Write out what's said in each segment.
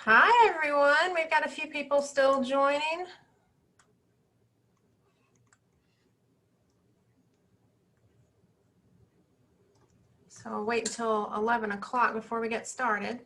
Hi, everyone. We've got a few people still joining. So I'll wait until 11 o'clock before we get started.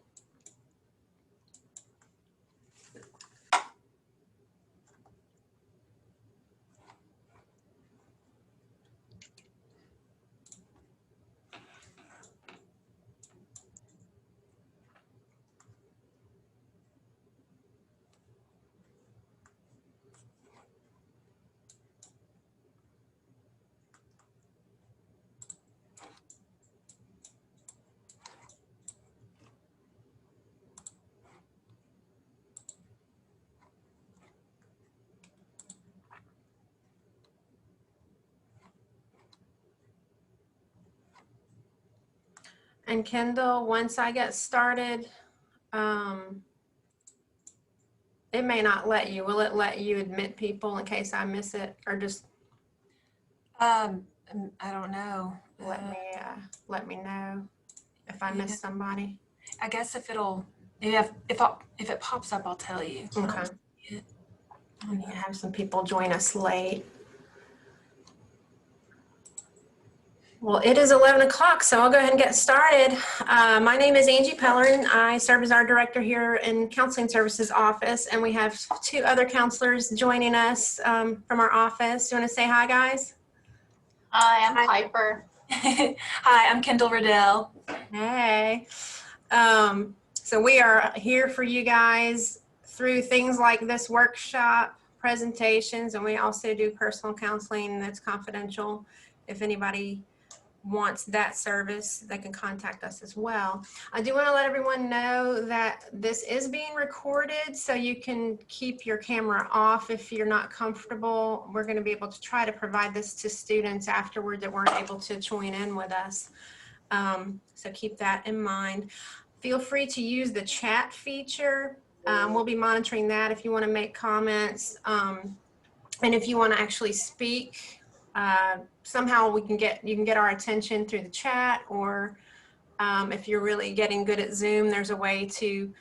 And Kendall, once I get started, it may not let you. Will it let you admit people in case I miss it, or just I don't know. let me know if I miss somebody? I guess if it pops up, I'll tell you. Okay. I need to have some people join us late. Well, it is 11 o'clock, so I'll go ahead and get started. My name is Angie Pellerin. I serve as our director here in Counseling Services office, and we have two other counselors joining us from our office. You want to say hi, guys? Hi, I'm Piper. Hi, I'm Kendall Riddell. Hey. So we are here for you guys through things like this workshop, presentations, and we also do personal counseling that's confidential. If anybody wants that service, they can contact us as well. I do want to let everyone know that this is being recorded, so you can keep your camera off if you're not comfortable. We're going to be able to try to provide this to students afterward that weren't able to join in with us. So keep that in mind. Feel free to use the chat feature. We'll be monitoring that if you want to make comments. And if you want to actually speak, somehow you can get our attention through the chat, or if you're really getting good at Zoom, there's a way to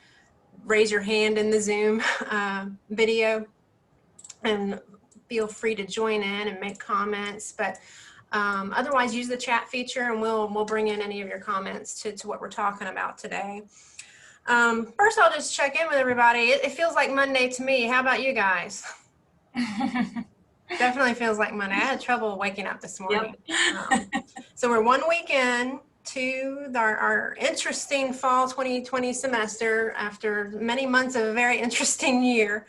raise your hand in the Zoom video, and feel free to join in and make comments. But otherwise, use the chat feature, and we'll bring in any of your comments to what we're talking about today. First, I'll just check in with everybody. It feels like Monday to me. How about you guys? Definitely feels like Monday. I had trouble waking up this morning. Yep. So we're 1 week in to our interesting fall 2020 semester after many months of a very interesting year.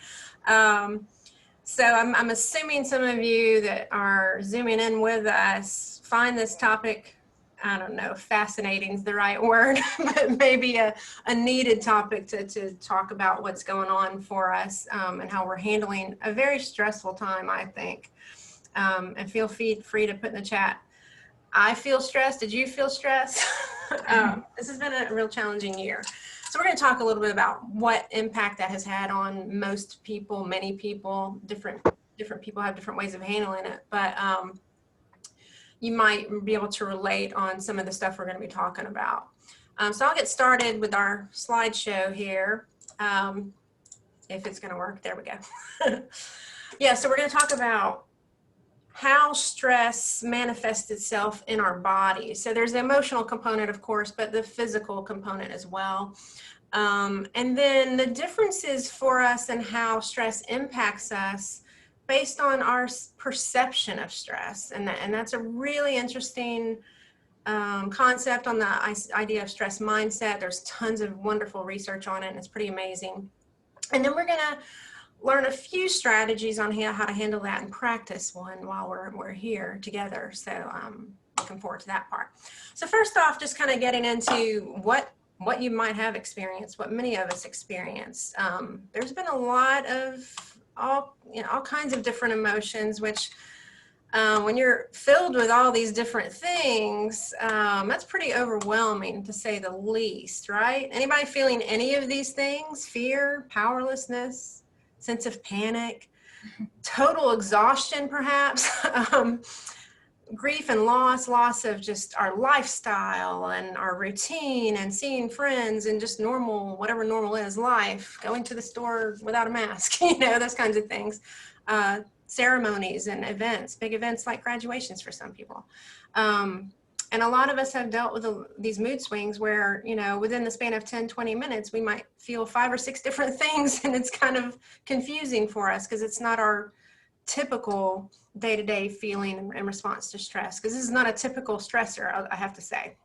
So I'm assuming some of you that are zooming in with us find this topic, I don't know, fascinating is the right word, but maybe a needed topic to talk about what's going on for us, and how we're handling a very stressful time, I think. And feel free to put in the chat, I feel stressed. Did you feel stressed? This has been a real challenging year. So we're going to talk a little bit about what impact that has had on most people, many people. Different people have different ways of handling it, but you might be able to relate on some of the stuff we're going to be talking about. So I'll get started with our slideshow here. If it's going to work, there we go. Yeah, so we're going to talk about how stress manifests itself in our body. So there's the emotional component, of course, but the physical component as well. And then the differences for us and how stress impacts us based on our perception of stress. And that's a really interesting concept on the idea of stress mindset. There's tons of wonderful research on it, and it's pretty amazing. And then we're going to learn a few strategies on how to handle that and practice one while we're here together. So I'm looking forward to that part. So first off, just kind of getting into what you might have experienced, what many of us experience. There's been a lot of all kinds of different emotions, which when you're filled with all these different things, that's pretty overwhelming, to say the least, right? Anybody feeling any of these things? Fear, powerlessness, sense of panic, total exhaustion, perhaps. grief and loss of just our lifestyle and our routine and seeing friends and just normal, whatever normal is, life, going to the store without a mask, those kinds of things. Ceremonies and events, big events like graduations for some people. And a lot of us have dealt with these mood swings where, within the span of 10, 20 minutes, we might feel 5 or 6 different things, and it's kind of confusing for us because it's not our typical day-to-day feeling in response to stress, because this is not a typical stressor, I have to say.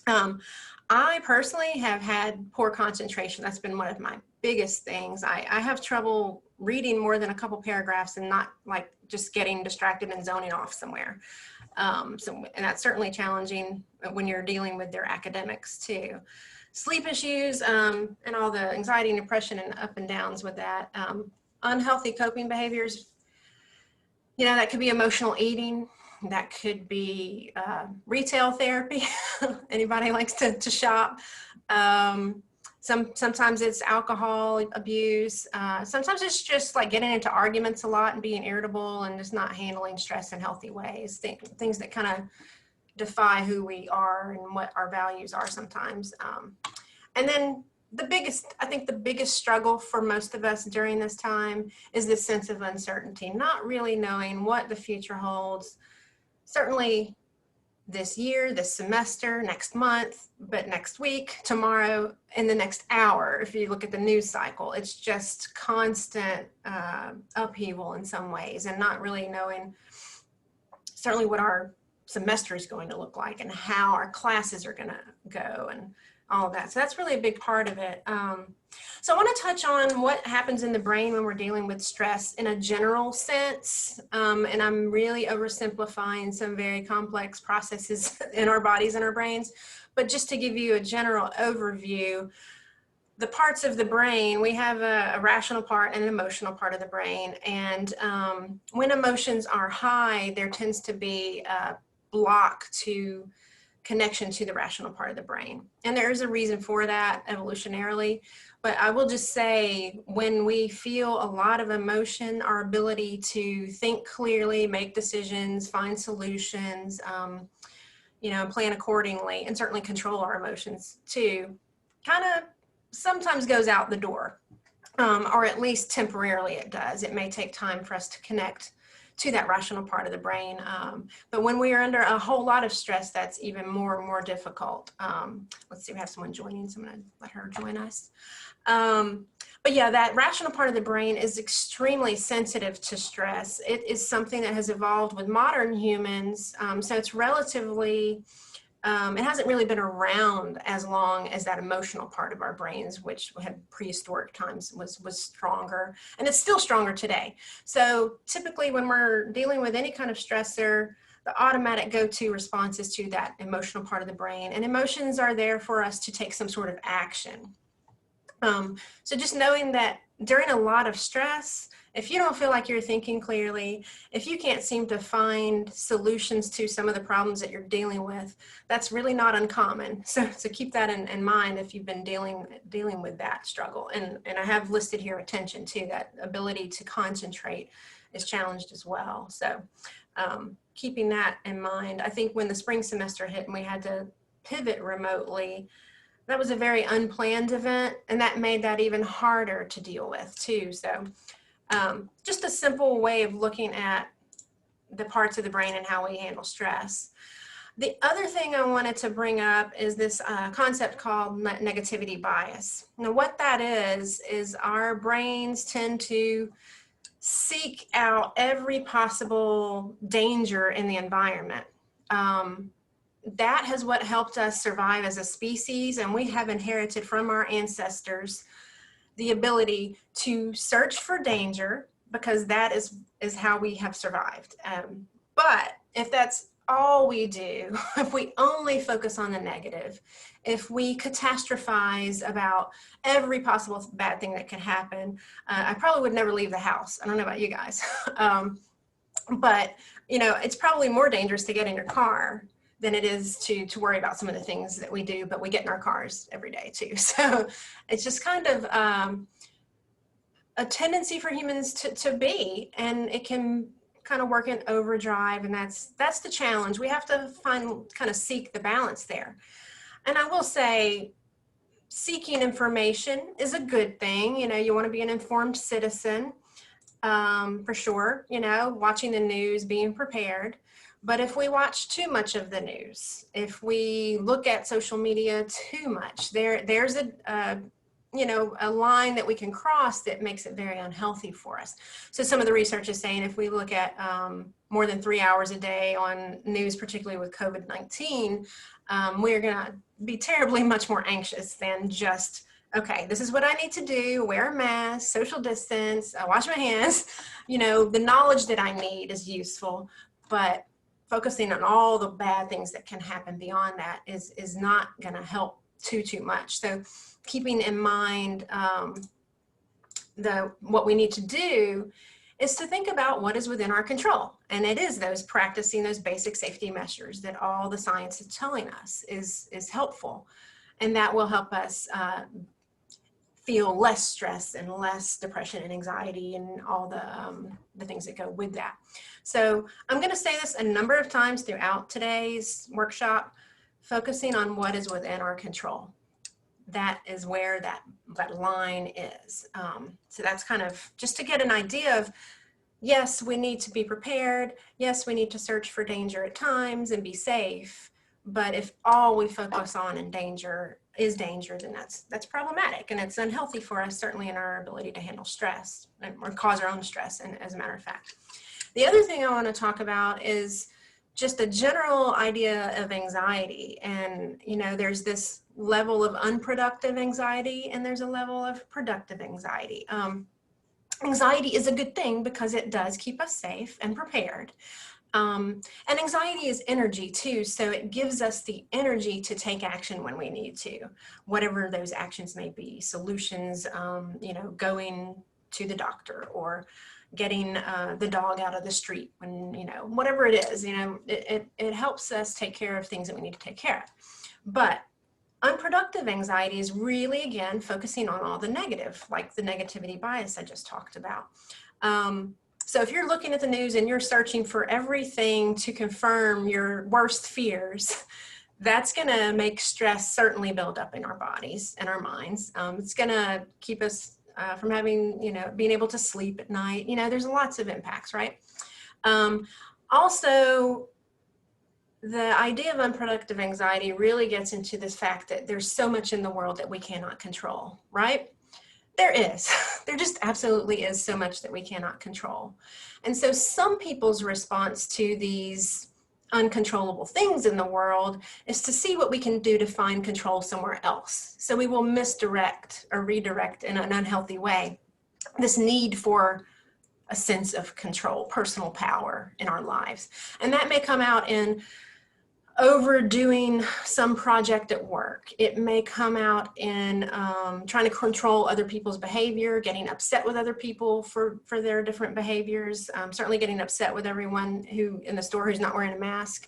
I personally have had poor concentration. That's been one of my biggest things. I have trouble reading more than a couple paragraphs and not like just getting distracted and zoning off somewhere. And that's certainly challenging when you're dealing with their academics too. Sleep issues and all the anxiety and depression and up and downs with that. Unhealthy coping behaviors, that could be emotional eating. That could be retail therapy. Anybody likes to shop. Sometimes it's alcohol abuse. Sometimes it's just like getting into arguments a lot and being irritable and just not handling stress in healthy ways. Things that kind of defy who we are and what our values are sometimes. And then I think the biggest struggle for most of us during this time is this sense of uncertainty, not really knowing what the future holds. Certainly this year, this semester, next month, but next week, tomorrow, in the next hour. If you look at the news cycle, it's just constant upheaval in some ways, and not really knowing certainly what our semester is going to look like and how our classes are going to go and all of that. So that's really a big part of it. So I want to touch on what happens in the brain when we're dealing with stress in a general sense. And I'm really oversimplifying some very complex processes in our bodies and our brains. But just to give you a general overview, the parts of the brain, we have a rational part and an emotional part of the brain. And when emotions are high, there tends to be a block to connection to the rational part of the brain. And there is a reason for that evolutionarily, but I will just say when we feel a lot of emotion, our ability to think clearly, make decisions, find solutions, plan accordingly, and certainly control our emotions too, kind of sometimes goes out the door, or at least temporarily it does. It may take time for us to connect to that rational part of the brain. But when we are under a whole lot of stress, that's even more difficult. Let's see, we have someone joining, so I'm gonna let her join us. But yeah, that rational part of the brain is extremely sensitive to stress. It is something that has evolved with modern humans. So it's relatively, it hasn't really been around as long as that emotional part of our brains, which had prehistoric times was stronger, and it's still stronger today. So typically when we're dealing with any kind of stressor, the automatic go-to response is to that emotional part of the brain, and emotions are there for us to take some sort of action. So just knowing that during a lot of stress, if you don't feel like you're thinking clearly, if you can't seem to find solutions to some of the problems that you're dealing with, that's really not uncommon. So keep that in mind if you've been dealing with that struggle. And I have listed here attention too, that ability to concentrate is challenged as well. So keeping that in mind, I think when the spring semester hit and we had to pivot remotely, that was a very unplanned event, and that made that even harder to deal with too. So just a simple way of looking at the parts of the brain and how we handle stress. The other thing I wanted to bring up is this concept called negativity bias. Now what that is our brains tend to seek out every possible danger in the environment. That has what helped us survive as a species, and we have inherited from our ancestors the ability to search for danger, because that is how we have survived. But if that's all we do, if we only focus on the negative, if we catastrophize about every possible bad thing that can happen, I probably would never leave the house. I don't know about you guys. But it's probably more dangerous to get in your car than it is to worry about some of the things that we do, but we get in our cars every day too. So it's just kind of a tendency for humans to be, and it can kind of work in overdrive, and that's the challenge. We have to seek the balance there. And I will say, seeking information is a good thing. You want to be an informed citizen, for sure, watching the news, being prepared. But if we watch too much of the news, if we look at social media too much, there's a line that we can cross that makes it very unhealthy for us. So some of the research is saying if we look at more than 3 hours a day on news, particularly with COVID-19, we're going to be terribly much more anxious than just, okay, this is what I need to do, wear a mask, social distance, wash my hands. The knowledge that I need is useful, but focusing on all the bad things that can happen beyond that is not going to help too much. So keeping in mind what we need to do is to think about what is within our control. And it is practicing those basic safety measures that all the science is telling us is helpful. And that will help us feel less stress and less depression and anxiety and all the things that go with that. So I'm going to say this a number of times throughout today's workshop, focusing on what is within our control. That is where that line is. So that's kind of just to get an idea of, yes, we need to be prepared. Yes, we need to search for danger at times and be safe. But if all we focus on in danger, then that's problematic, and it's unhealthy for us, certainly in our ability to handle stress or cause our own stress, and as a matter of fact. The other thing I want to talk about is just a general idea of anxiety. And, there's this level of unproductive anxiety and there's a level of productive anxiety. Anxiety is a good thing because it does keep us safe and prepared. And anxiety is energy too, so it gives us the energy to take action when we need to, whatever those actions may be, solutions, going to the doctor or getting the dog out of the street when, whatever it is, it helps us take care of things that we need to take care of. But unproductive anxiety is really, again, focusing on all the negative, like the negativity bias I just talked about. So if you're looking at the news and you're searching for everything to confirm your worst fears, that's going to make stress certainly build up in our bodies and our minds. It's going to keep us from having, being able to sleep at night. There's lots of impacts, right? Also, the idea of unproductive anxiety really gets into this fact that there's so much in the world that we cannot control, right? There just absolutely is so much that we cannot control. And so some people's response to these uncontrollable things in the world is to see what we can do to find control somewhere else. So we will misdirect or redirect in an unhealthy way this need for a sense of control, personal power in our lives. And that may come out in overdoing some project at work. It may come out in trying to control other people's behavior, getting upset with other people for their different behaviors, certainly getting upset with everyone who in the store who's not wearing a mask.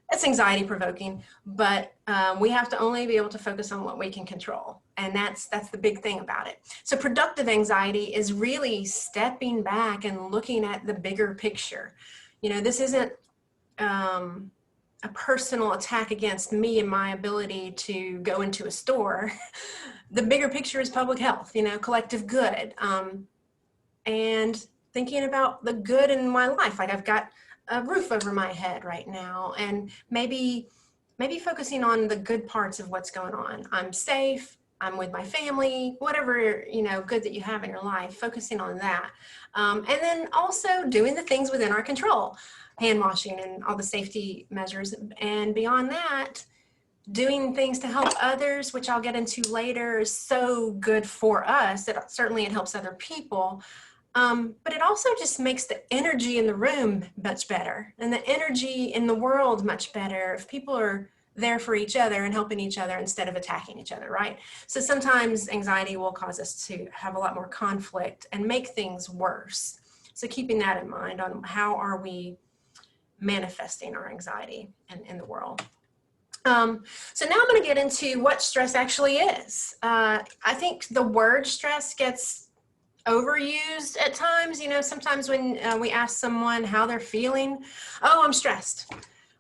That's anxiety provoking, but we have to only be able to focus on what we can control. And that's the big thing about it. So productive anxiety is really stepping back and looking at the bigger picture. This isn't a personal attack against me and my ability to go into a store. The bigger picture is public health, collective good, and thinking about the good in my life. Like I've got a roof over my head right now, and maybe focusing on the good parts of what's going on. I'm safe, I'm with my family, whatever, good that you have in your life, focusing on that. And then also doing the things within our control. Hand washing and all the safety measures. And beyond that, doing things to help others, which I'll get into later, is so good for us that certainly it helps other people. But it also just makes the energy in the room much better and the energy in the world much better if people are there for each other and helping each other instead of attacking each other, right? So sometimes anxiety will cause us to have a lot more conflict and make things worse. So keeping that in mind on how are we manifesting our anxiety in the world. So now I'm going to get into what stress actually is. I think the word stress gets overused at times. You know, sometimes when we ask someone how they're feeling, oh, I'm stressed.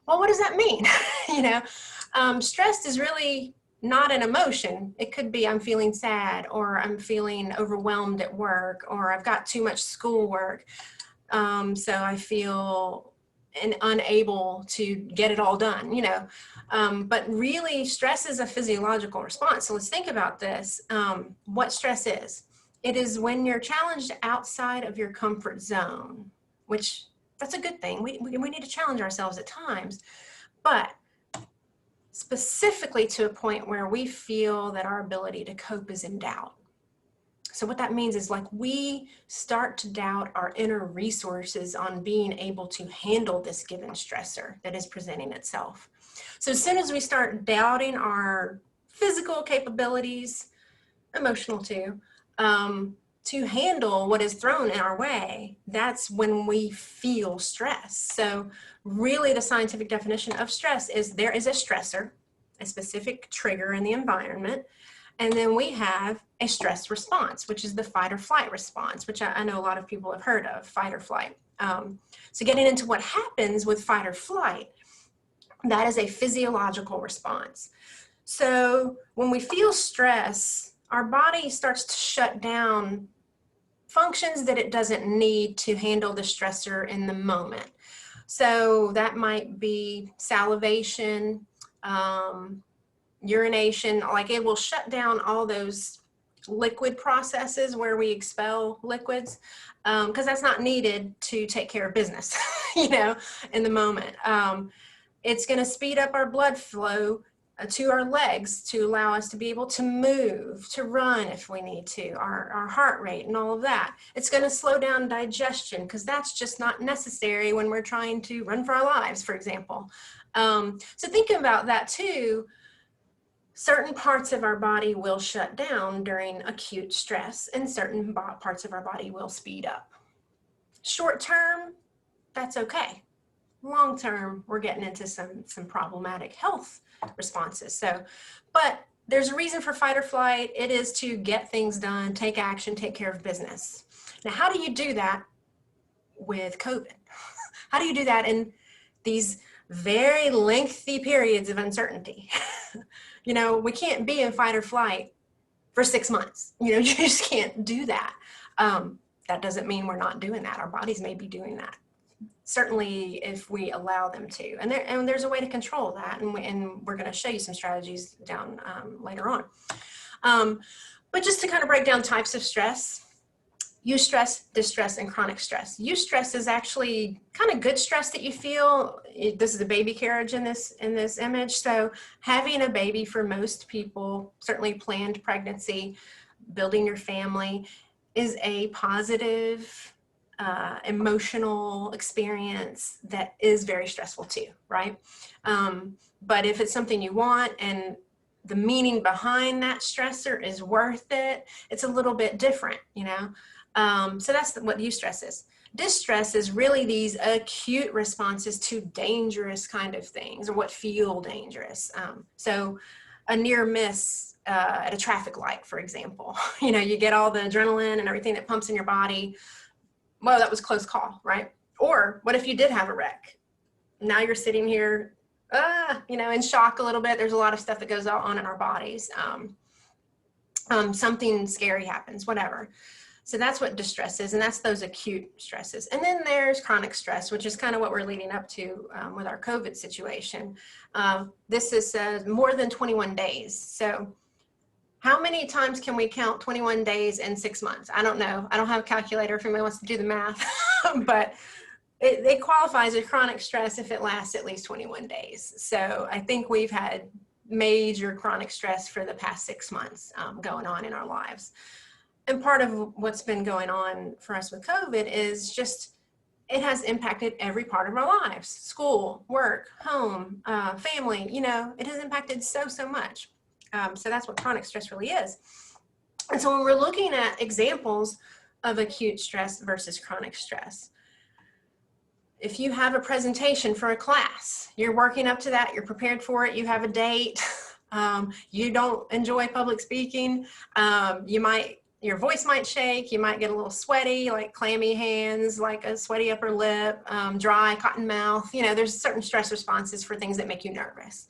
Well, what does that mean? You know, stressed is really not an emotion. It could be I'm feeling sad, or I'm feeling overwhelmed at work, or I've got too much schoolwork. So I feel unable to get it all done, you know. But really, stress is a physiological response. So let's think about this. What stress is. It is when you're challenged outside of your comfort zone, which that's a good thing. We need to challenge ourselves at times, but specifically to a point where we feel that our ability to cope is in doubt. So what that means is, like, we start to doubt our inner resources on being able to handle this given stressor that is presenting itself. So as soon as we start doubting our physical capabilities, emotional too, to handle what is thrown in our way, that's when we feel stress. So really, the scientific definition of stress is there is a stressor, a specific trigger in the environment, and then we have a stress response, which is the fight or flight response, which I know a lot of people have heard of, fight or flight. So getting into what happens with fight or flight, that is a physiological response. So when we feel stress, our body starts to shut down functions that it doesn't need to handle the stressor in the moment. So that might be salivation, urination, like it will shut down all those liquid processes where we expel liquids, because that's not needed to take care of business, you know, in the moment. It's going to speed up our blood flow to our legs to allow us to be able to move, to run if we need to, our heart rate and all of that. It's going to slow down digestion, because that's just not necessary when we're trying to run for our lives, for example. So thinking about that too, certain parts of our body will shut down during acute stress, and certain parts of our body will speed up. Short term, that's okay. Long term, we're getting into some problematic health responses. So, but there's a reason for fight or flight. It is to get things done, take action, take care of business. Now, how do you do that with COVID? How do you do that in these very lengthy periods of uncertainty? You know, we can't be in fight or flight for 6 months. You know, you just can't do that. That doesn't mean we're not doing that. Our bodies may be doing that, certainly if we allow them to. And there's a way to control that. And we're going to show you some strategies down later on. But just to kind of break down types of stress, eustress, distress, and chronic stress. Eustress is actually kind of good stress that you feel. This is a baby carriage in this image. So having a baby for most people, certainly planned pregnancy, building your family, is a positive emotional experience that is very stressful too, right? But if it's something you want and the meaning behind that stressor is worth it, it's a little bit different, you know? So that's what eustress is. Distress is really these acute responses to dangerous kind of things, or what feel dangerous. So a near miss at a traffic light, for example, you know, you get all the adrenaline and everything that pumps in your body. Well, that was a close call, right? Or what if you did have a wreck? Now you're sitting here, you know, in shock a little bit. There's a lot of stuff that goes on in our bodies. Something scary happens, whatever. So that's what distress is, and that's those acute stresses. And then there's chronic stress, which is kind of what we're leading up to with our COVID situation. This is more than 21 days. So how many times can we count 21 days in 6 months? I don't know. I don't have a calculator if anybody wants to do the math, but it qualifies as chronic stress if it lasts at least 21 days. So I think we've had major chronic stress for the past 6 months going on in our lives. And part of what's been going on for us with COVID is just, it has impacted every part of our lives: school, work, home, family, you know, it has impacted so much. So that's what chronic stress really is. And so when we're looking at examples of acute stress versus chronic stress, if you have a presentation for a class, you're working up to that, you're prepared for it, you have a date, you don't enjoy public speaking, you might, your voice might shake, you might get a little sweaty, like clammy hands, like a sweaty upper lip, dry, cotton mouth. There's certain stress responses for things that make you nervous.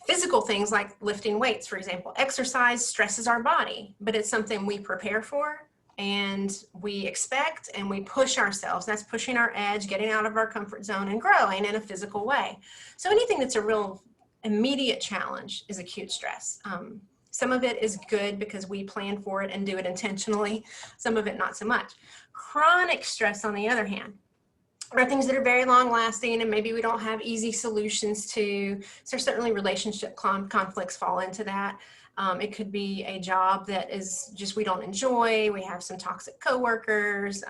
Physical things like lifting weights, for example. Exercise stresses our body, but it's something we prepare for and we expect and we push ourselves. That's pushing our edge, getting out of our comfort zone and growing in a physical way. So anything that's a real immediate challenge is acute stress. Some of it is good because we plan for it and do it intentionally. Some of it not so much. Chronic stress, on the other hand, are things that are very long lasting and maybe we don't have easy solutions to. So certainly relationship conflicts fall into that. It could be a job that is just we don't enjoy. We have some toxic coworkers.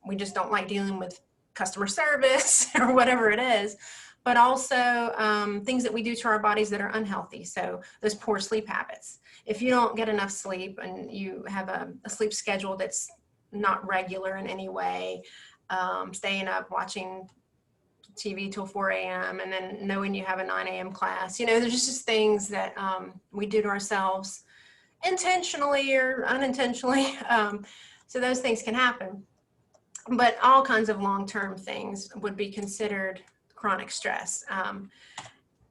We just don't like dealing with customer service or whatever it is. But also things that we do to our bodies that are unhealthy. So those poor sleep habits. If you don't get enough sleep and you have a sleep schedule that's not regular in any way, staying up watching TV till 4 a.m. and then knowing you have a 9 a.m. class, there's just things that we do to ourselves intentionally or unintentionally. So those things can happen. But all kinds of long-term things would be considered chronic stress.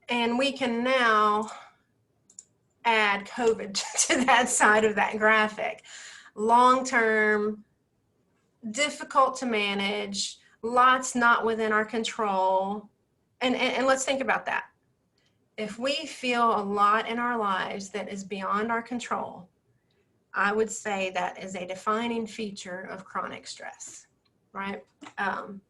And we can now add COVID to that side of that graphic. Long-term, difficult to manage, lots not within our control. And let's think about that. If we feel a lot in our lives that is beyond our control, I would say that is a defining feature of chronic stress, right? And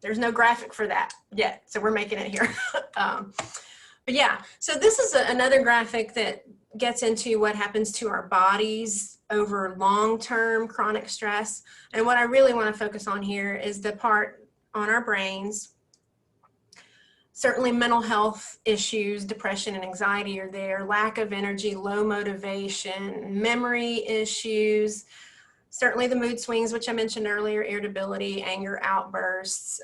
there's no graphic for that yet, so we're making it here. But yeah, so this is another graphic that gets into what happens to our bodies over long-term chronic stress. And what I really want to focus on here is the part on our brains. Certainly mental health issues, depression and anxiety are there, lack of energy, low motivation, memory issues, certainly the mood swings, which I mentioned earlier, irritability, anger outbursts,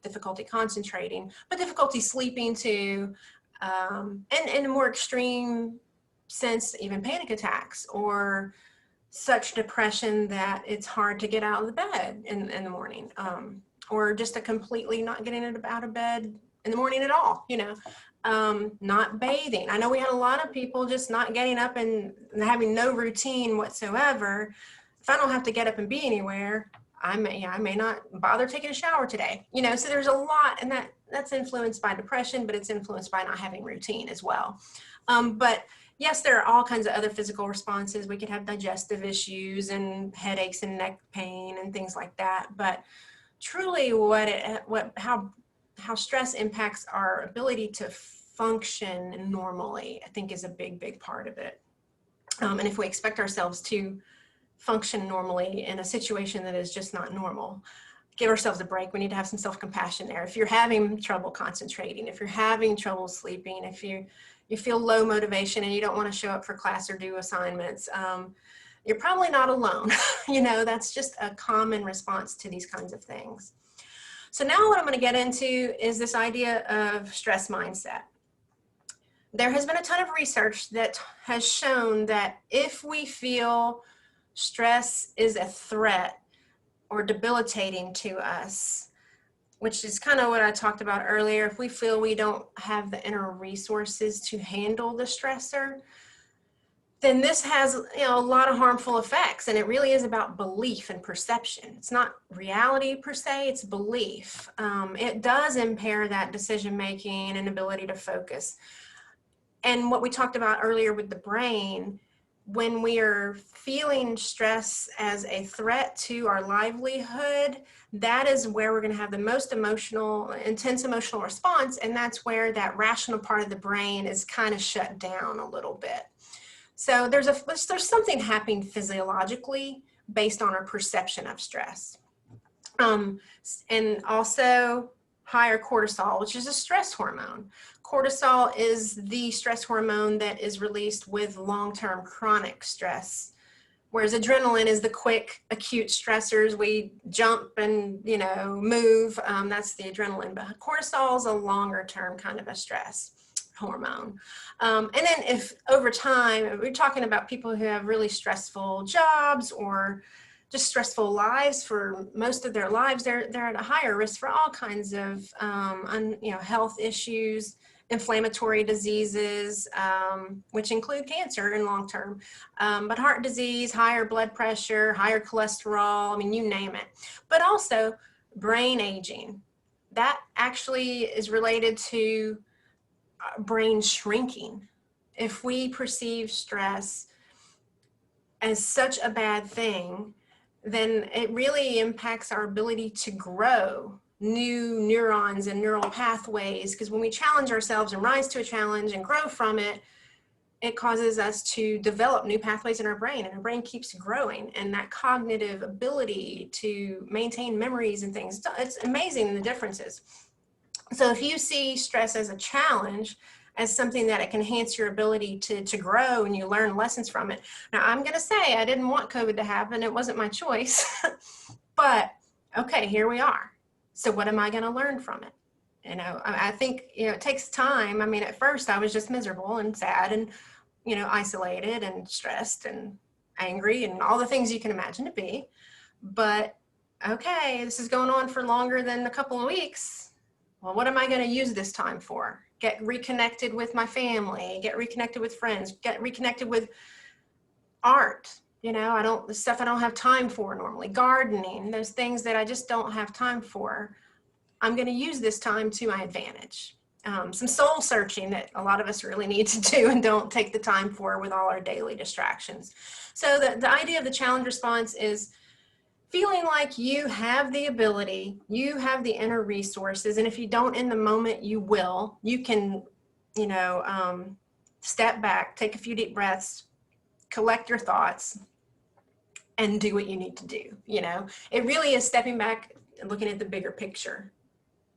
difficulty concentrating, but difficulty sleeping too, and in a more extreme sense, even panic attacks or such depression that it's hard to get out of the bed in the morning, or just a completely not getting out of bed in the morning at all, not bathing. I know we had a lot of people just not getting up and having no routine whatsoever. If I don't have to get up and be anywhere, I may not bother taking a shower today. So there's a lot, and that's influenced by depression, but it's influenced by not having routine as well. But yes, there are all kinds of other physical responses. We could have digestive issues and headaches and neck pain and things like that. But truly how stress impacts our ability to function normally, I think is a big, big part of it. And if we expect ourselves to function normally in a situation that is just not normal, give ourselves a break. We need to have some self-compassion there. If you're having trouble concentrating, if you're having trouble sleeping, if you feel low motivation and you don't want to show up for class or do assignments, you're probably not alone. That's just a common response to these kinds of things. So now what I'm going to get into is this idea of stress mindset. There has been a ton of research that has shown that if we feel stress is a threat or debilitating to us, which is kind of what I talked about earlier, if we feel we don't have the inner resources to handle the stressor, then this has a lot of harmful effects. And it really is about belief and perception. It's not reality per se, it's belief. It does impair that decision-making and ability to focus. And what we talked about earlier with the brain, when we are feeling stress as a threat to our livelihood, that is where we're going to have the most intense emotional response. And that's where that rational part of the brain is kind of shut down a little bit. So there's something happening physiologically based on our perception of stress. And also higher cortisol, which is a stress hormone. Cortisol is the stress hormone that is released with long-term chronic stress, whereas adrenaline is the quick, acute stressors. We jump and, move. That's the adrenaline. But cortisol is a longer-term kind of a stress. hormone. And then if over time, we're talking about people who have really stressful jobs or just stressful lives for most of their lives, they're at a higher risk for all kinds of health issues, inflammatory diseases, which include cancer in long term, but heart disease, higher blood pressure, higher cholesterol, I mean, you name it. But also brain aging. That actually is related to brain shrinking. If we perceive stress as such a bad thing, then it really impacts our ability to grow new neurons and neural pathways, because when we challenge ourselves and rise to a challenge and grow from it, it causes us to develop new pathways in our brain, and our brain keeps growing, and that cognitive ability to maintain memories and things, it's amazing the differences. So if you see stress as a challenge, as something that it can enhance your ability to grow and you learn lessons from it. Now, I'm going to say I didn't want COVID to happen. It wasn't my choice. But, okay, here we are. So what am I going to learn from it? You know, I think, it takes time. I mean, at first I was just miserable and sad and, isolated and stressed and angry and all the things you can imagine to be. But, okay, this is going on for longer than a couple of weeks. Well, what am I going to use this time for? Get reconnected with my family, get reconnected with friends, get reconnected with art. The stuff I don't have time for normally, gardening, those things that I just don't have time for. I'm going to use this time to my advantage. Some soul searching that a lot of us really need to do and don't take the time for with all our daily distractions. So the idea of the challenge response is feeling like you have the ability, you have the inner resources, and if you don't in the moment, you will. You can, step back, take a few deep breaths, collect your thoughts, and do what you need to do. It really is stepping back and looking at the bigger picture,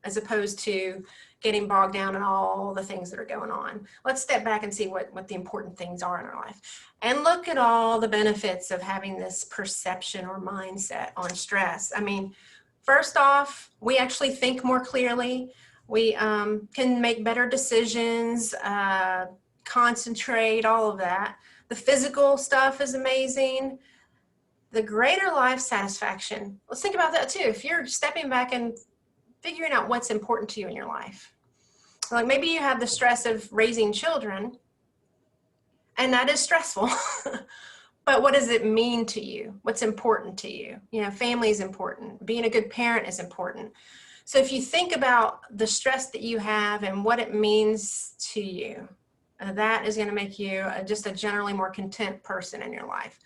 as opposed to getting bogged down in all the things that are going on. Let's step back and see what the important things are in our life. And look at all the benefits of having this perception or mindset on stress. I mean, first off, we actually think more clearly. We can make better decisions, concentrate, all of that. The physical stuff is amazing. The greater life satisfaction. Let's think about that too. If you're stepping back and figuring out what's important to you in your life. Like maybe you have the stress of raising children, and that is stressful. But what does it mean to you? What's important to you? Family is important. Being a good parent is important. So if you think about the stress that you have and what it means to you, that is going to make you just a generally more content person in your life.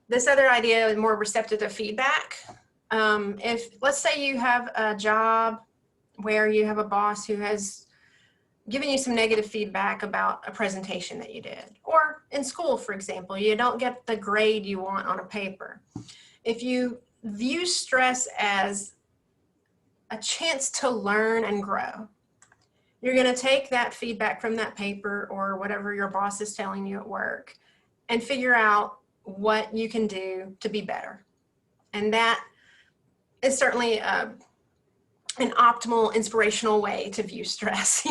This other idea is more receptive to feedback. If, let's say you have a job where you have a boss who has given you some negative feedback about a presentation that you did, or in school, for example, you don't get the grade you want on a paper. If you view stress as a chance to learn and grow, you're going to take that feedback from that paper or whatever your boss is telling you at work and figure out what you can do to be better. And that is certainly an optimal, inspirational way to view stress.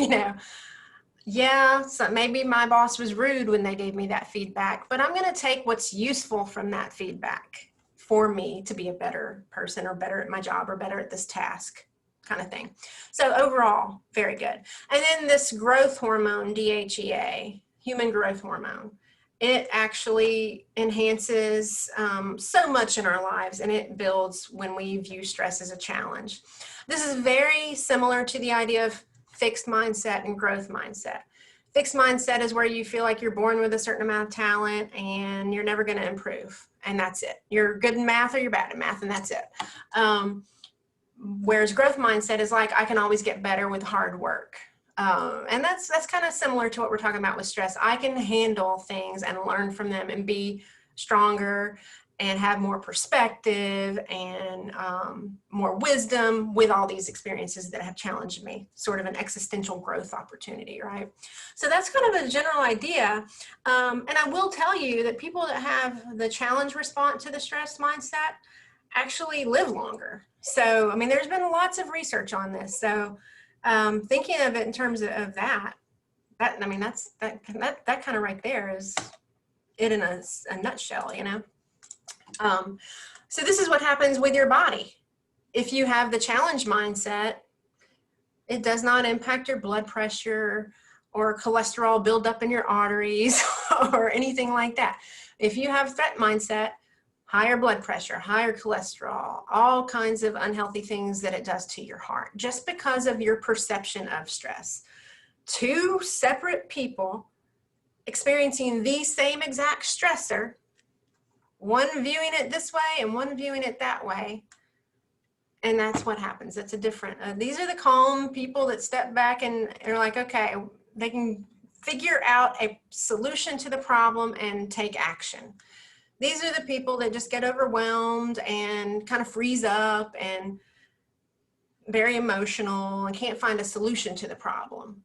Yeah, so maybe my boss was rude when they gave me that feedback, but I'm going to take what's useful from that feedback for me to be a better person or better at my job or better at this task, kind of thing. So overall, very good. And then this growth hormone, DHEA, human growth hormone, it actually enhances so much in our lives, and it builds when we view stress as a challenge. This is very similar to the idea of fixed mindset and growth mindset. Fixed mindset is where you feel like you're born with a certain amount of talent and you're never going to improve, and that's it. You're good in math or you're bad at math, and that's it. Whereas growth mindset is like, I can always get better with hard work. And that's kind of similar to what we're talking about with stress. I can handle things and learn from them and be stronger and have more perspective and more wisdom with all these experiences that have challenged me, sort of an existential growth opportunity, right? So that's kind of a general idea. And I will tell you that people that have the challenge response to the stress mindset actually live longer. So, I mean, there's been lots of research on this. So thinking of it in terms of that, I mean, that kind of right there is it in a nutshell, you know? So this is what happens with your body. If you have the challenge mindset, it does not impact your blood pressure or cholesterol buildup in your arteries or anything like that. If you have threat mindset, higher blood pressure, higher cholesterol, all kinds of unhealthy things that it does to your heart, just because of your perception of stress. Two separate people experiencing the same exact stressor, one viewing it this way and one viewing it that way. And that's what happens. It's a different, these are the calm people that step back and are like, okay, they can figure out a solution to the problem and take action. These are the people that just get overwhelmed and kind of freeze up and very emotional and can't find a solution to the problem.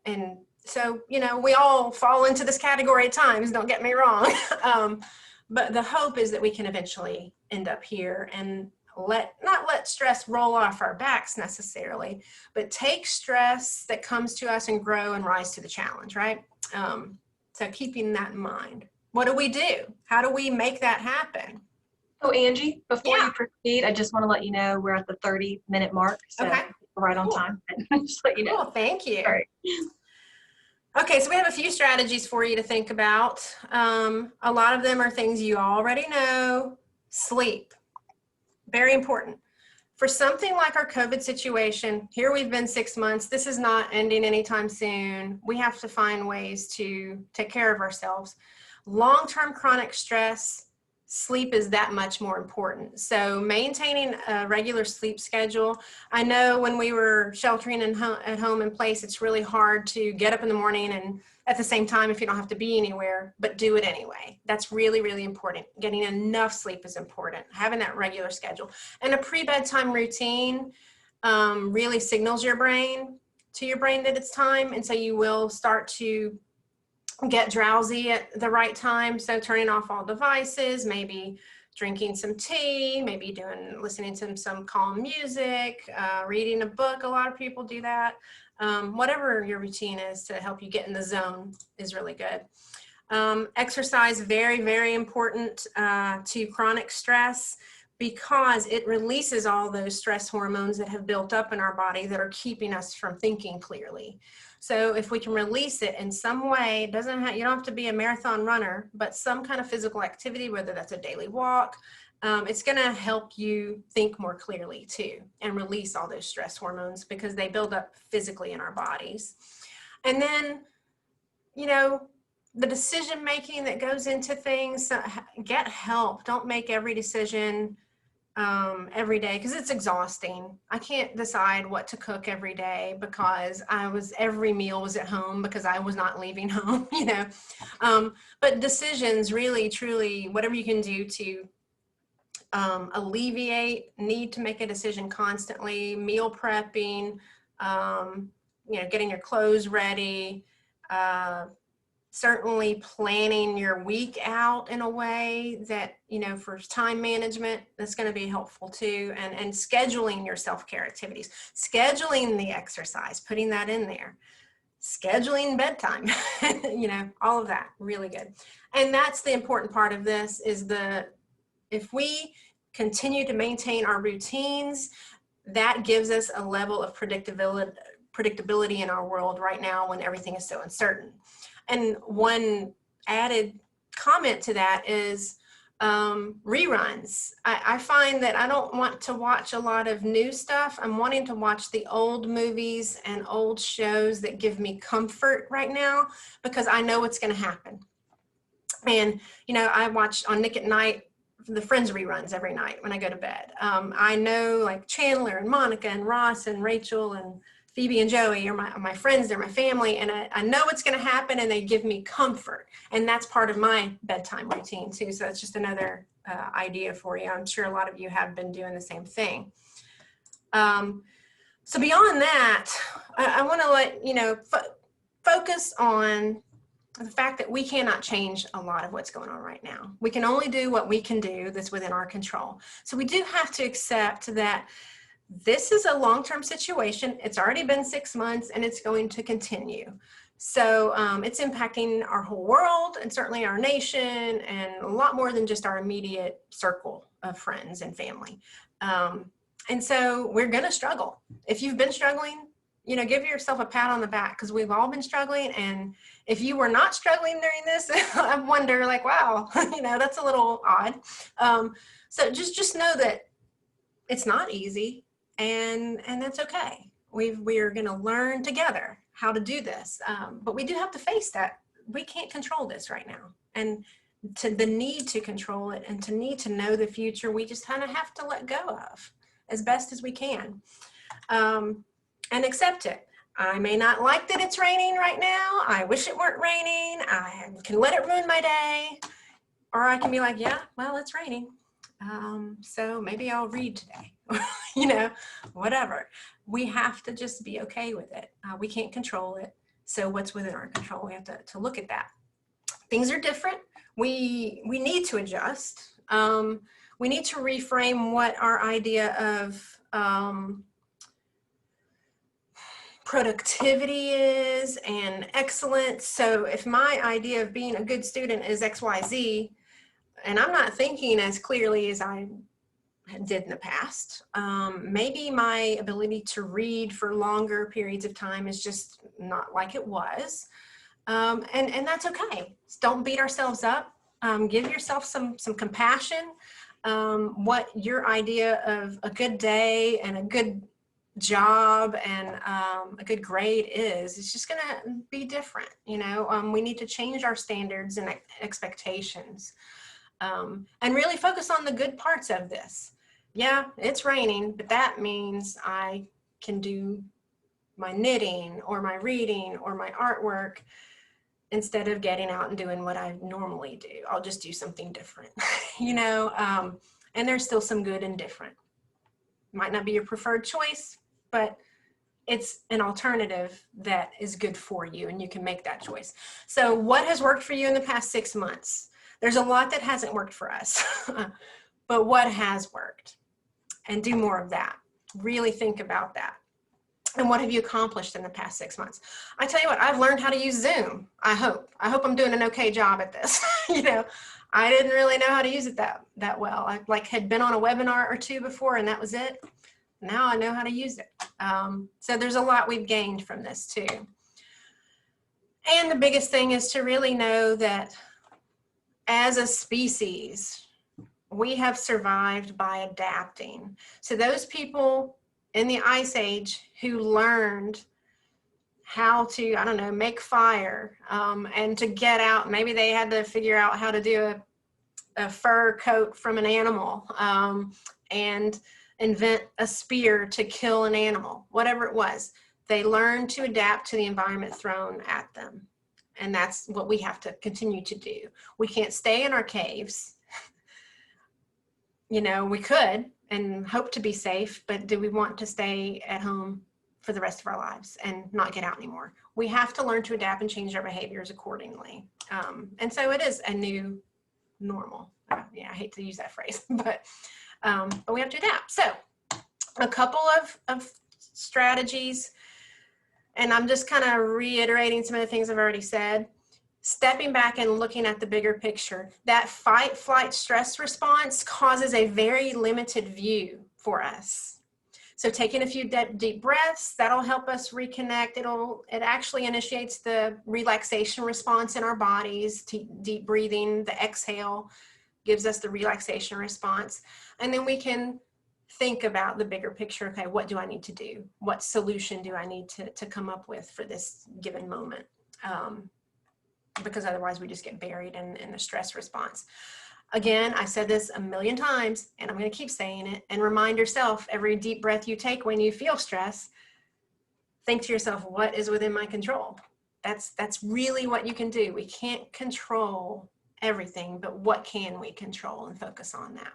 And so, you know, we all fall into this category at times, don't get me wrong. But the hope is that we can eventually end up here and not let stress roll off our backs necessarily, but take stress that comes to us and grow and rise to the challenge, right? So keeping that in mind. What do we do? How do we make that happen? So Angie, before Yeah. you proceed, I just want to let you know we're at the 30-minute mark, so Okay. we're right on Cool. time. Just let you know. Cool, thank you. All right. Okay, so we have a few strategies for you to think about. A lot of them are things you already know. Sleep, very important. For something like our COVID situation, here we've been 6 months. This is not ending anytime soon. We have to find ways to take care of ourselves. Long-term chronic stress, sleep is that much more important. So maintaining a regular sleep schedule. I know when we were sheltering at home in place, it's really hard to get up in the morning and at the same time if you don't have to be anywhere, but do it anyway. That's really, really important. Getting enough sleep is important. Having that regular schedule. And a pre-bedtime routine really signals to your brain that it's time. And so you will start to get drowsy at the right time. So turning off all devices, maybe drinking some tea, maybe listening to some calm music, reading a book. A lot of people do that. Whatever your routine is to help you get in the zone is really good. Exercise, very, very important to chronic stress because it releases all those stress hormones that have built up in our body that are keeping us from thinking clearly. So if we can release it in some way, you don't have to be a marathon runner, but some kind of physical activity, whether that's a daily walk, it's going to help you think more clearly too and release all those stress hormones because they build up physically in our bodies. And then, you know, the decision making that goes into things, get help. Don't make every decision every day because it's exhausting. I can't decide what to cook every day because every meal was at home because I was not leaving home, you know. But decisions really, truly, whatever you can do to alleviate need to make a decision constantly, meal prepping, you know, getting your clothes ready, certainly planning your week out in a way that, you know, for time management, that's going to be helpful too. And scheduling your self-care activities, scheduling the exercise, putting that in there, scheduling bedtime, you know, all of that, really good. And that's the important part of this is if we continue to maintain our routines, that gives us a level of predictability in our world right now when everything is so uncertain. And one added comment to that is reruns. I find that I don't want to watch a lot of new stuff. I'm wanting to watch the old movies and old shows that give me comfort right now because I know what's going to happen. And, you know, I watch on Nick at Night, the Friends reruns every night when I go to bed. I know like Chandler and Monica and Ross and Rachel and Phoebe and Joey are my friends, they're my family, and I know what's going to happen and they give me comfort. And that's part of my bedtime routine too. So that's just another idea for you. I'm sure a lot of you have been doing the same thing. So beyond that, I want to let you know, focus on the fact that we cannot change a lot of what's going on right now. We can only do what we can do that's within our control. So we do have to accept that this is a long-term situation. It's already been 6 months and it's going to continue. So it's impacting our whole world and certainly our nation and a lot more than just our immediate circle of friends and family. And so we're going to struggle. If you've been struggling, you know, give yourself a pat on the back because we've all been struggling. And if you were not struggling during this, I wonder, like, wow, you know, that's a little odd. So just know that it's not easy and that's okay. We're going to learn together how to do this. But we do have to face that we can't control this right now. And to the need to control it and to need to know the future, we just kind of have to let go of as best as we can. And accept it. I may not like that it's raining right now. I wish it weren't raining. I can let it ruin my day. Or I can be like, yeah, well, it's raining. So maybe I'll read today, you know, whatever. We have to just be okay with it. We can't control it. So what's within our control? We have to look at that. Things are different. We need to adjust. We need to reframe what our idea of productivity is and excellence. So if my idea of being a good student is XYZ, and I'm not thinking as clearly as I did in the past, maybe my ability to read for longer periods of time is just not like it was. And that's okay. Don't beat ourselves up. Give yourself some compassion. What your idea of a good day and a good job and a good grade is, it's just gonna be different. You know, we need to change our standards and expectations, and really focus on the good parts of this. Yeah, it's raining, but that means I can do my knitting or my reading or my artwork instead of getting out and doing what I normally do. I'll just do something different, you know, and there's still some good and different. Might not be your preferred choice, but it's an alternative that is good for you and you can make that choice. So what has worked for you in the past 6 months? There's a lot that hasn't worked for us, but what has worked? And do more of that. Really think about that. And what have you accomplished in the past 6 months? I tell you what, I've learned how to use Zoom. I hope I'm doing an okay job at this. You know, I didn't really know how to use it that well. I had been on a webinar or two before and that was it. Now I know how to use it. So there's a lot we've gained from this too. And the biggest thing is to really know that as a species, we have survived by adapting. So those people in the Ice Age who learned how to, I don't know, make fire and to get out, maybe they had to figure out how to do a fur coat from an animal and invent a spear to kill an animal, whatever it was. They learned to adapt to the environment thrown at them. And that's what we have to continue to do. We can't stay in our caves. You know, we could and hope to be safe, but do we want to stay at home for the rest of our lives and not get out anymore? We have to learn to adapt and change our behaviors accordingly. And so it is a new normal. Yeah, I hate to use that phrase, but we have to adapt. So a couple of strategies, and I'm just kind of reiterating some of the things I've already said. Stepping back and looking at the bigger picture. That fight, flight, stress response causes a very limited view for us. So taking a few deep breaths, that'll help us reconnect. It actually initiates the relaxation response in our bodies. Deep breathing, the exhale gives us the relaxation response. And then we can think about the bigger picture. Okay, what do I need to do? What solution do I need to come up with for this given moment? Because otherwise we just get buried in the stress response. Again, I said this a million times and I'm going to keep saying it, and remind yourself every deep breath you take when you feel stress, think to yourself, what is within my control? That's really what you can do. We can't control everything, but what can we control, and focus on that.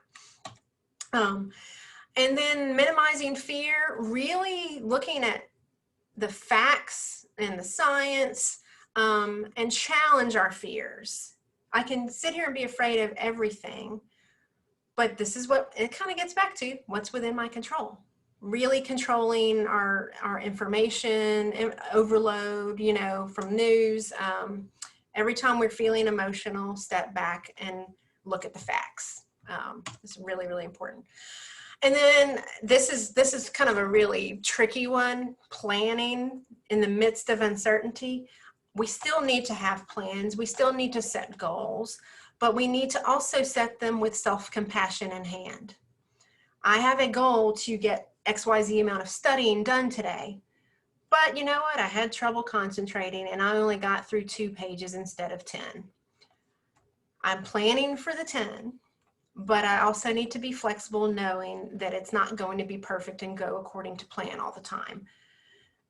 And then minimizing fear, really looking at the facts and the science, and challenge our fears. I can sit here and be afraid of everything, but this is what it kind of gets back to, what's within my control. really controlling our information and overload, you know, from news. Every time we're feeling emotional, step back and look at the facts. It's really, really important. And then this is kind of a really tricky one, planning in the midst of uncertainty. We still need to have plans. We still need to set goals, but we need to also set them with self-compassion in hand. I have a goal to get XYZ amount of studying done today, but you know what? I had trouble concentrating and I only got through 2 pages instead of 10. I'm planning for the 10, but I also need to be flexible, knowing that it's not going to be perfect and go according to plan all the time.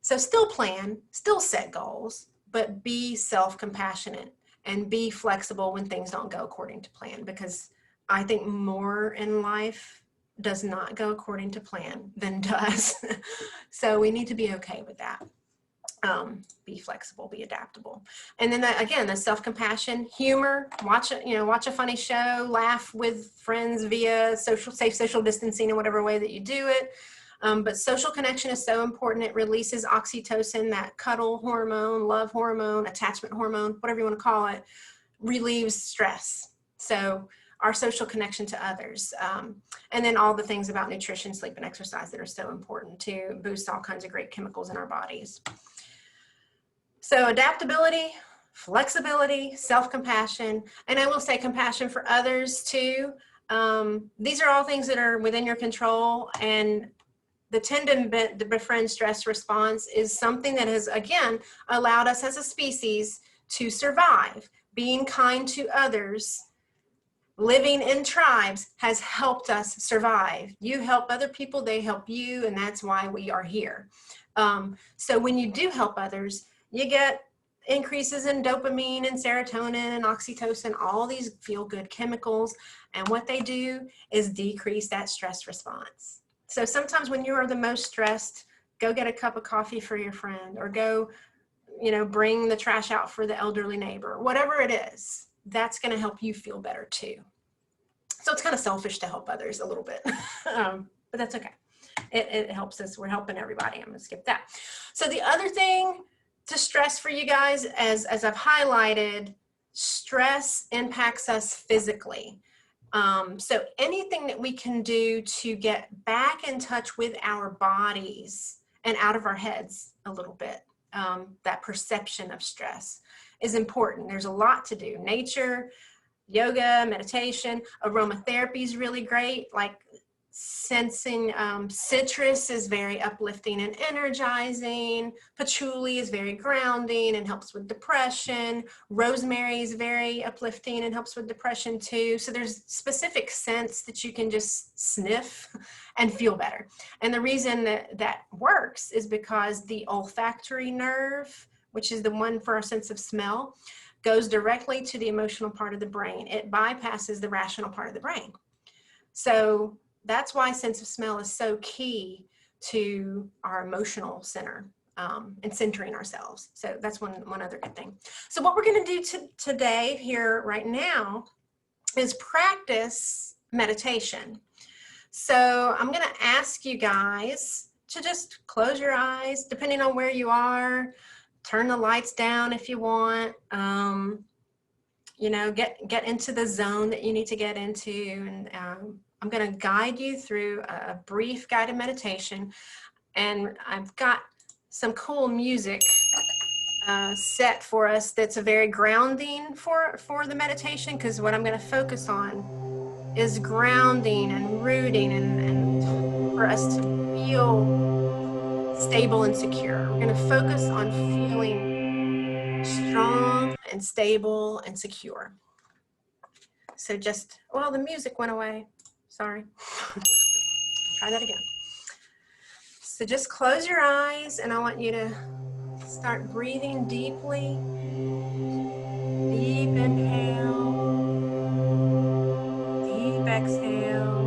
So still plan, still set goals, but be self-compassionate and be flexible when things don't go according to plan, because I think more in life does not go according to plan than does. So we need to be okay with that. Be flexible, be adaptable. And then again, the self-compassion, humor, watch a funny show, laugh with friends via safe social distancing in whatever way that you do it. But social connection is so important. It releases oxytocin, that cuddle hormone, love hormone, attachment hormone, whatever you want to call it, relieves stress. So our social connection to others. And then all the things about nutrition, sleep, and exercise that are so important to boost all kinds of great chemicals in our bodies. So adaptability, flexibility, self-compassion, and I will say compassion for others too. These are all things that are within your control, and the tend to befriend stress response is something that has, again, allowed us as a species to survive. Being kind to others, living in tribes has helped us survive. You help other people, they help you, and that's why we are here. So when you do help others, you get increases in dopamine and serotonin and oxytocin, all these feel-good chemicals, and what they do is decrease that stress response. So sometimes when you are the most stressed, go get a cup of coffee for your friend, or go, you know, bring the trash out for the elderly neighbor, whatever it is, that's going to help you feel better too. So it's kind of selfish to help others a little bit, but that's okay. It helps us. We're helping everybody. I'm going to skip that. So the other thing to stress for you guys, as I've highlighted, stress impacts us physically. So anything that we can do to get back in touch with our bodies and out of our heads a little bit, that perception of stress is important. There's a lot to do. Nature, yoga, meditation, aromatherapy is really great. Like sensing citrus is very uplifting and energizing. Patchouli is very grounding and helps with depression. Rosemary is very uplifting and helps with depression too. So there's specific scents that you can just sniff and feel better. And the reason that works is because the olfactory nerve, which is the one for our sense of smell, goes directly to the emotional part of the brain. It bypasses the rational part of the brain. So that's why sense of smell is so key to our emotional center and centering ourselves. So that's one other good thing. So what we're going to do today here right now is practice meditation. So I'm going to ask you guys to just close your eyes, depending on where you are. Turn the lights down if you want. You know, get into the zone that you need to get into, and I'm going to guide you through a brief guided meditation, and I've got some cool music set for us that's a very grounding for the meditation, because what I'm going to focus on is grounding and rooting and for us to feel stable and secure. We're going to focus on feeling strong and stable and secure. So just, well, the music went away. Sorry. Try that again. So just close your eyes, and I want you to start breathing deeply. Deep inhale, deep exhale.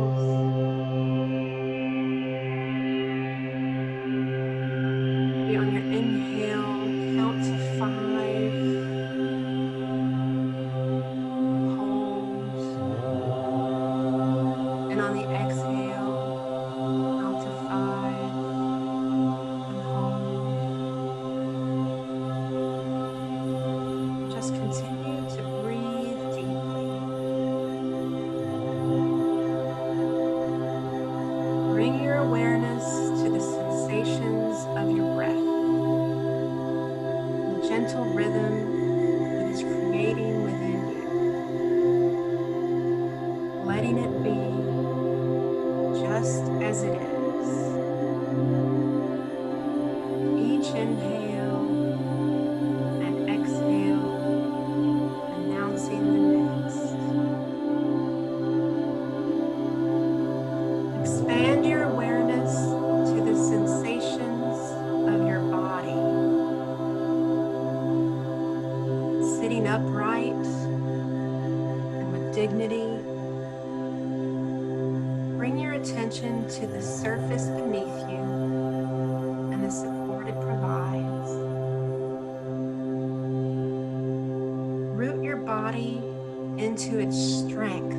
Maybe on your inhale, count to 5. Hold. And on the exhale, count to 5. rhythm that is creating within you, letting it be just as it is. Each inhale and exhale, announcing the next. Expand your awareness to the sensations of your body. Sitting upright and with dignity, bring your attention to the surface beneath you and the support it provides. Root your body into its strength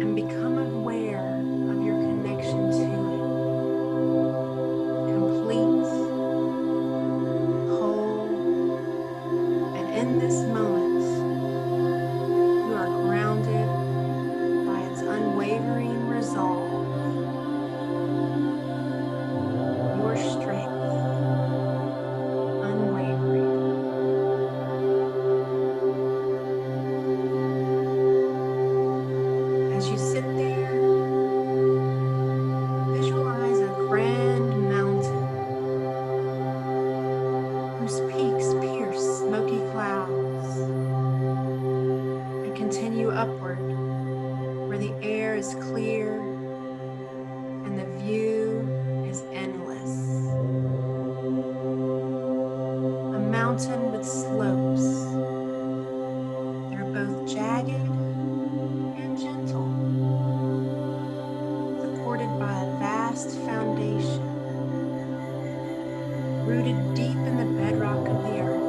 and become aware of your connection to it. Complete, whole, and in this moment, you are grounded by its unwavering resolve, your strength, unwavering. As you sit there, visualize a grand mountain whose peaks pierce smoky clouds and continue upward where the air is clear and the view is endless. A mountain with slopes that are both jagged and gentle, supported by a vast foundation rooted deep in the bedrock of the earth.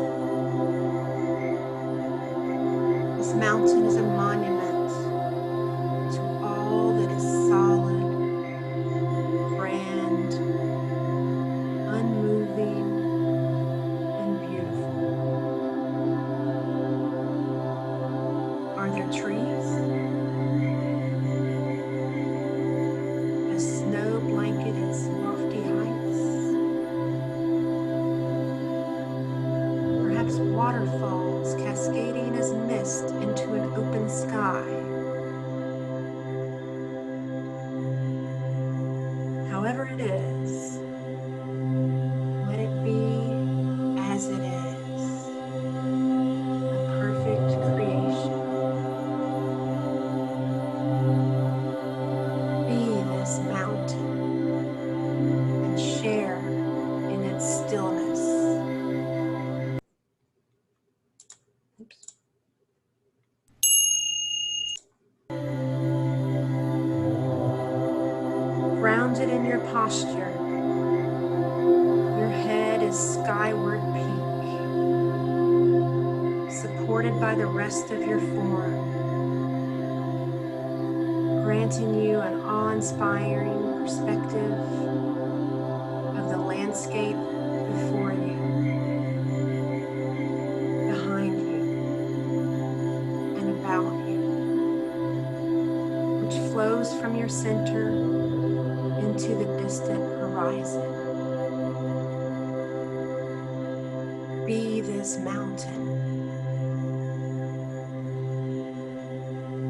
This mountain is a monument to all that is solid, grand, unmoving, and beautiful. Are there trees? Has snow blanketed its lofty heights? Perhaps waterfalls cascading as mist into an open sky. However it is, let it be as it is, a perfect creation. Be this mountain and share in its stillness. Oops. Grounded in your posture, your head is skyward peak, supported by the rest of your form, granting you an awe-inspiring perspective of the landscape before you, behind you, and about you, which flows from your center into the distant horizon. Be this mountain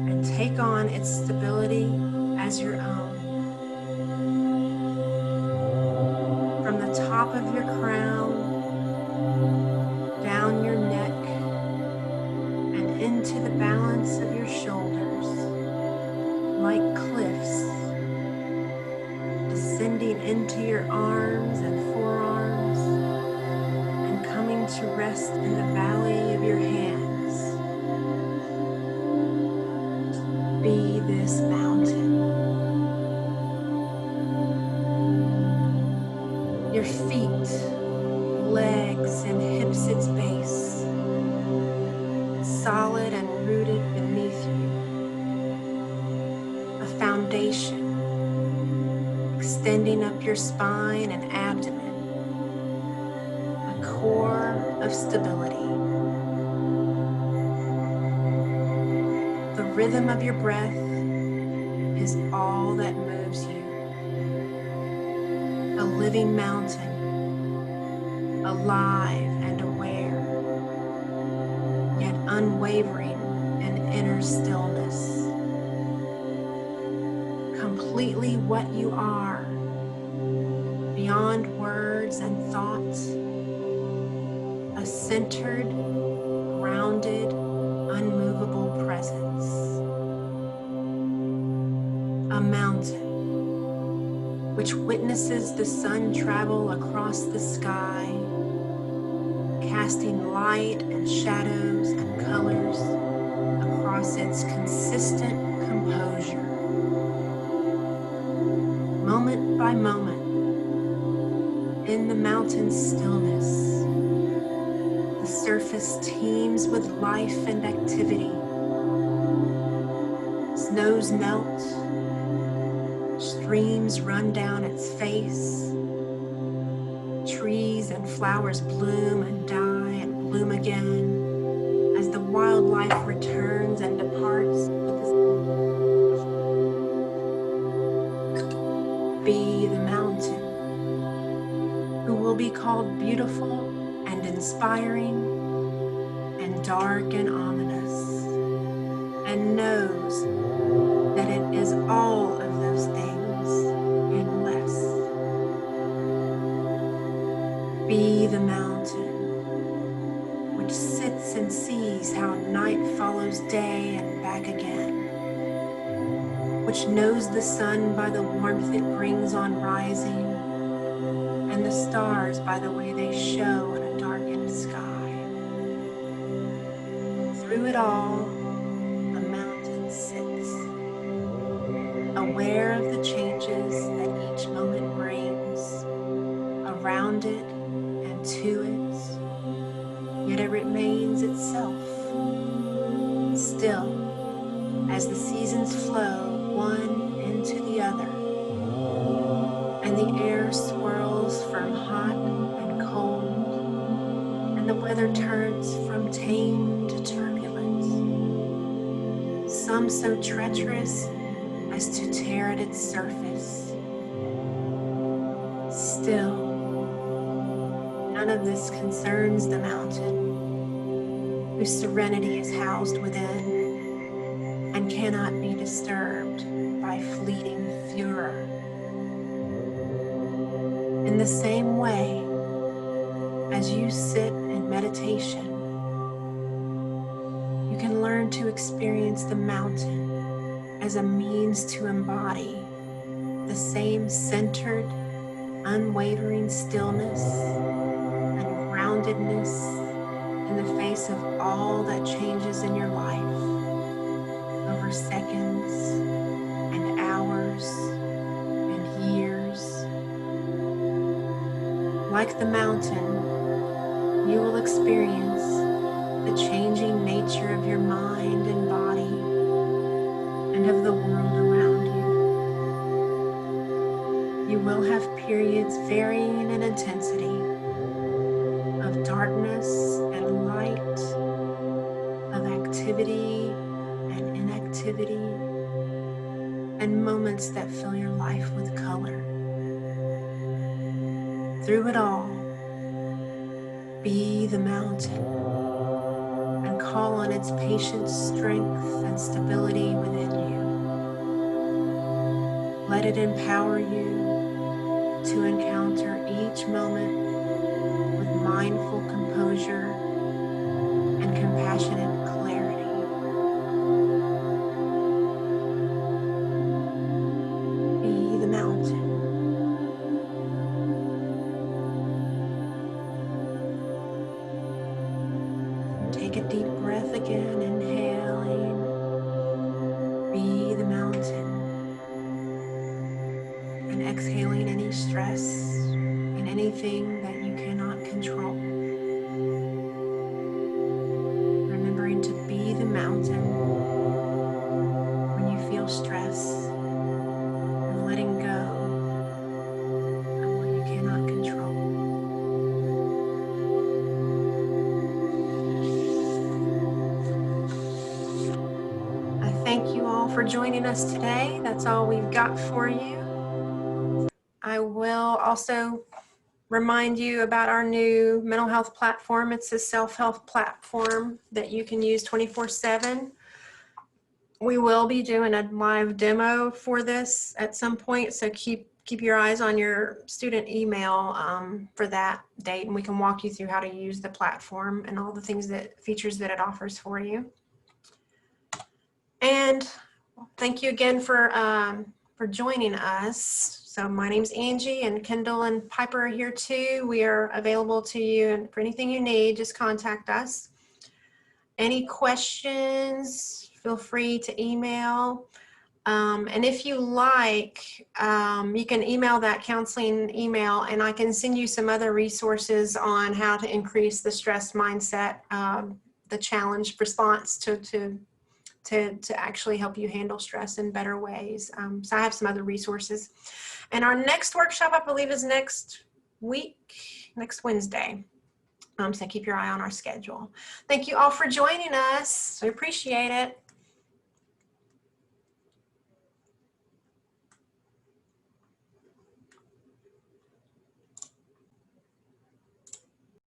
and take on its stability as your own. From the top of your crown, down your neck, and into the balance of your shoulders, like cliffs, descending into your arms and forearms and coming to rest in the valley of your hands. Be this mountain. Your feet, legs, and hips its base, solid and rooted beneath you. A foundation extending up your spine and abdomen, a core of stability. The rhythm of your breath is all that moves you. A living mountain, alive and aware, yet unwavering in inner stillness. Completely what you are, beyond words and thoughts, a centered, grounded, unmovable presence. A mountain which witnesses the sun travel across the sky, casting light and shadows and colors across its consistent composure. Moment by moment, in the mountain's stillness, the surface teems with life and activity. Snows melt, streams run down its face, trees and flowers bloom and die and bloom again as the wildlife returns and departs with the be the mountain, who will be called beautiful and inspiring and dark and ominous, and knows that it is all of those things and less. Be the mountain, which sits and sees how night follows day and back again, which knows the sun by the warmth it brings on rising, and the stars by the way they show in a darkened sky. Through it all, the mountain sits, aware of the changes that each moment brings, around it and to it, yet it remains itself, still, as the seasons flow one into the other, and the air swirls from hot and cold, and the weather turns from tame to turbulent, some so treacherous as to tear at its surface. Still, none of this concerns the mountain, whose serenity is housed within and cannot be disturbed by fleeting furor. In the same way, as you sit in meditation, you can learn to experience the mountain as a means to embody the same centered, unwavering stillness and groundedness in the face of all that changes in your life over seconds and hours and years. Like the mountain, you will experience the changing nature of your mind and body and of the world around you. You will have periods varying in intensity of darkness and light, of activity and inactivity, and moments that fill your life with color. Through it all, be the mountain and call on its patient strength and stability within you. Let it empower you to encounter each moment with mindful composure and compassionate clarity. Be the mountain. Take a deep breath again, inhaling. Be the mountain. And exhaling any stress and anything that you cannot control. Remembering to be the mountain when you feel stress and letting go of what you cannot control. I thank you all for joining us today. That's all we've got for you. I will also remind you about our new mental health platform. It's a self-help platform that you can use 24/7. We will be doing a live demo for this at some point, so keep your eyes on your student email for that date, and we can walk you through how to use the platform and all the features that it offers for you. And thank you again for joining us. So my name's Angie, and Kendall and Piper are here too. We are available to you, and for anything you need, just contact us. Any questions, feel free to email. And if you like, you can email that counseling email, and I can send you some other resources on how to increase the stress mindset, the challenge response to actually help you handle stress in better ways. So I have some other resources. And our next workshop, I believe, is next week, next Wednesday. So keep your eye on our schedule. Thank you all for joining us. We appreciate it.